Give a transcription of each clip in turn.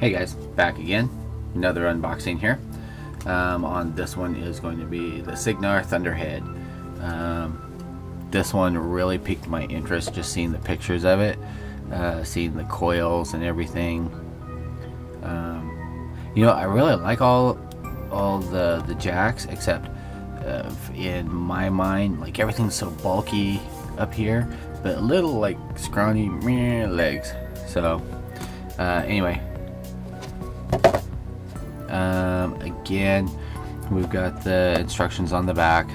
Hey guys, back again. Another unboxing here. On this one is going to be the Cygnar Thunderhead. This one really piqued my interest, just seeing the pictures of it, seeing the coils and everything. I really like all the jacks, except in my mind, like everything's so bulky up here, but little like scrawny legs. So anyway. Again, we've got the instructions on the back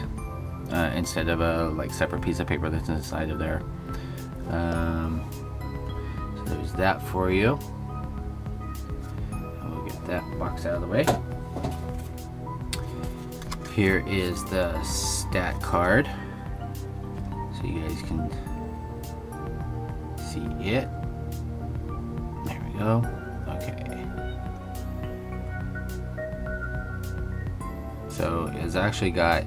instead of a separate piece of paper that's inside of there. So there's that for you. We'll get that box out of the way. Here is the stat card, so you guys can see it. There we go. Okay. So it's actually got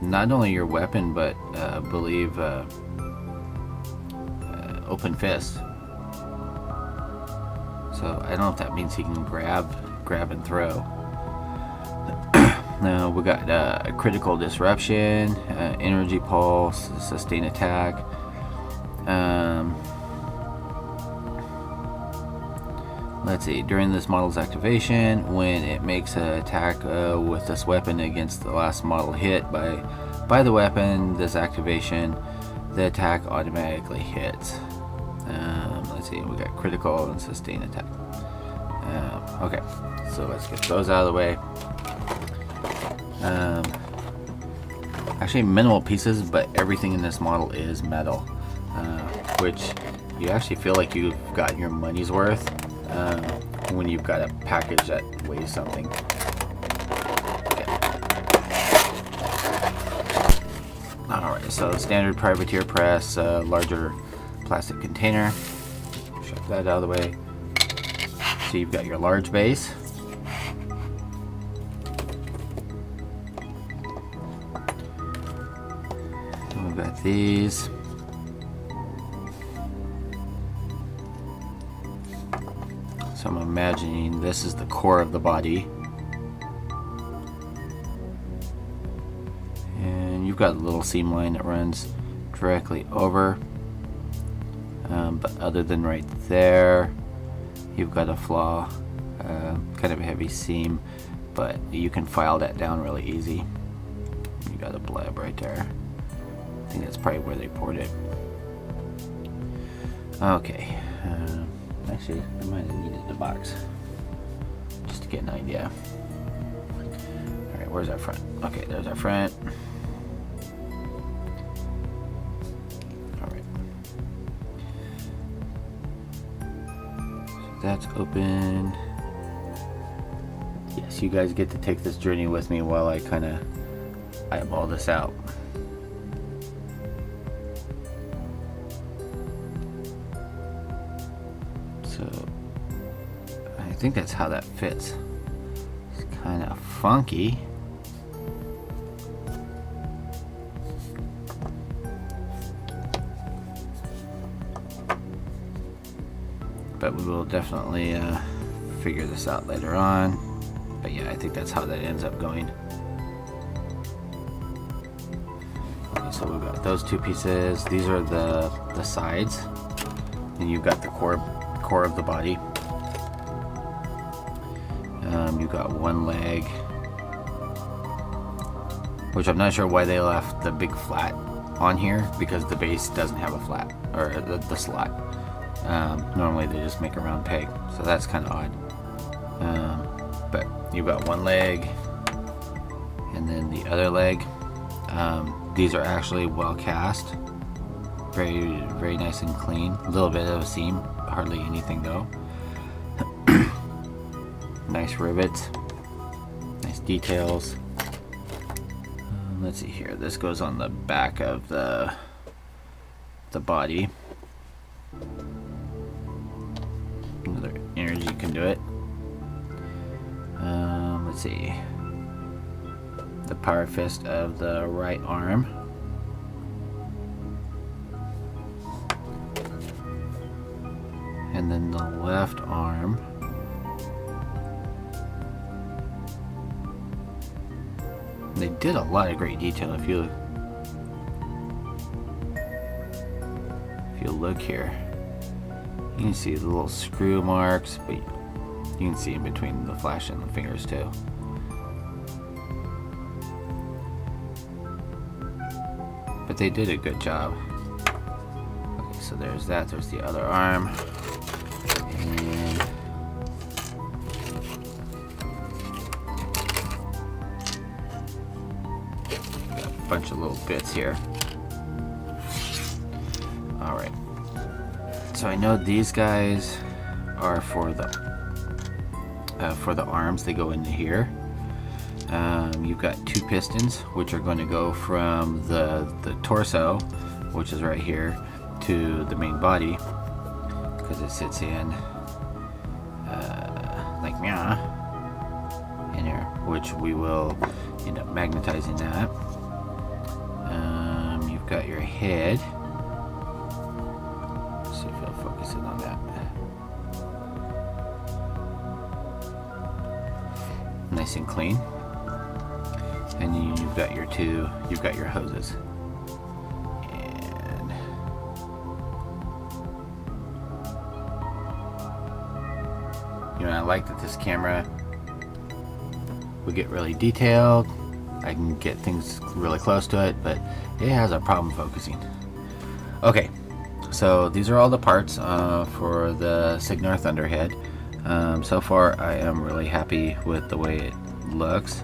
not only your weapon, but I believe open fist. So I don't know if that means he can grab and throw. Now we got a critical disruption, energy pulse, sustain attack. Let's see, during this model's activation, when it makes an attack with this weapon against the last model hit by the weapon, this activation, the attack automatically hits. Let's see, we got critical and sustain attack. Okay, so let's get those out of the way. Actually minimal pieces, but everything in this model is metal, which you actually feel like you've gotten your money's worth when you've got a package that weighs something. Okay. Alright, so standard privateer press, larger plastic container. Shove that out of the way. So you've got your large base. And we've got these. So I'm imagining this is the core of the body. And you've got a little seam line that runs directly over. But other than right there, you've got a flaw, kind of a heavy seam, but you can file that down really easy. You got a bleb right there. I think that's probably where they poured it. Okay. Actually, I might have needed the box just to get an idea. Alright, where's our front? Okay, there's our front. Alright. So that's open. Yes, you guys get to take this journey with me while I kind of eyeball this out. So I think that's how that fits. It's kind of funky. But we will definitely figure this out later on. But yeah, I think that's how that ends up going. Okay, so we've got those two pieces. These are the sides. And you've got the core of the body. You've got one leg, which I'm not sure why they left the big flat on here, because the base doesn't have a flat, or the slot. Normally they just make a round peg, so that's kind of odd. But you've got one leg, and then the other leg. These are actually well cast, very, very nice and clean. A little bit of a seam, hardly anything though. Nice rivets, nice details. Let's see here. This goes on the back of the body. Another energy conduit. Let's see. The power fist of the right arm. And then the left arm. They did a lot of great detail. If you look here, you can see the little screw marks, but you can see in between the flash and the fingers too. But they did a good job. Okay, so there's that. There's the other arm. And got a bunch of little bits here. Alright. So I know these guys are for the arms. They go into here. You've got two pistons, which are going to go from the torso, which is right here, to the main body, because it sits in like meow in here, which we will end up magnetizing that. You've got your head. Let's see if it'll focus in on that. Nice and clean. And then you've got your hoses. And you know, I like that this camera will get really detailed. I can get things really close to it, but it has a problem focusing. Okay, so these are all the parts for the Cygnar Thunderhead. So far, I am really happy with the way it looks.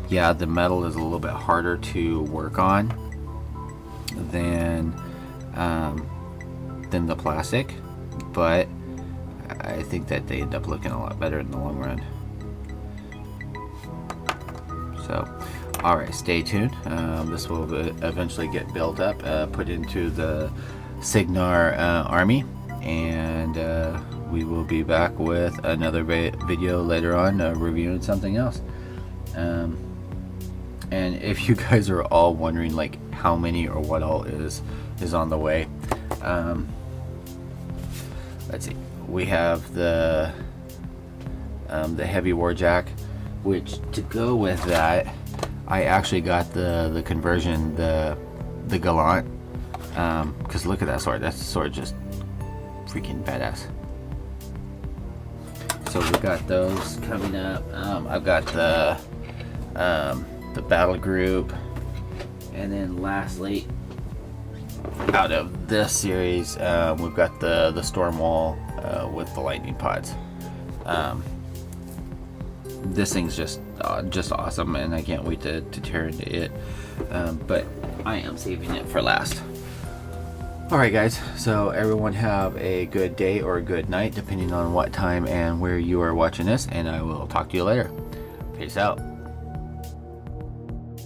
Yeah, the metal is a little bit harder to work on than the plastic, but I think that they end up looking a lot better in the long run. So, alright, stay tuned. This will eventually get built up, put into the Cygnar army, and we will be back with another video later on reviewing something else. And if you guys are all wondering like how many or what all is on the way, let's see, we have the heavy Warjack, which to go with that, I actually got the conversion, the Gallant, because look at that sword. That sword just freaking badass. So we got those coming up. I've got the battle group, and then lastly, out of this series, we've got the storm wall with the lightning pods. This thing's just awesome, and I can't wait to tear into it. But I am saving it for last. Alright guys, so everyone have a good day or a good night, depending on what time and where you are watching this, and I will talk to you later. Peace out.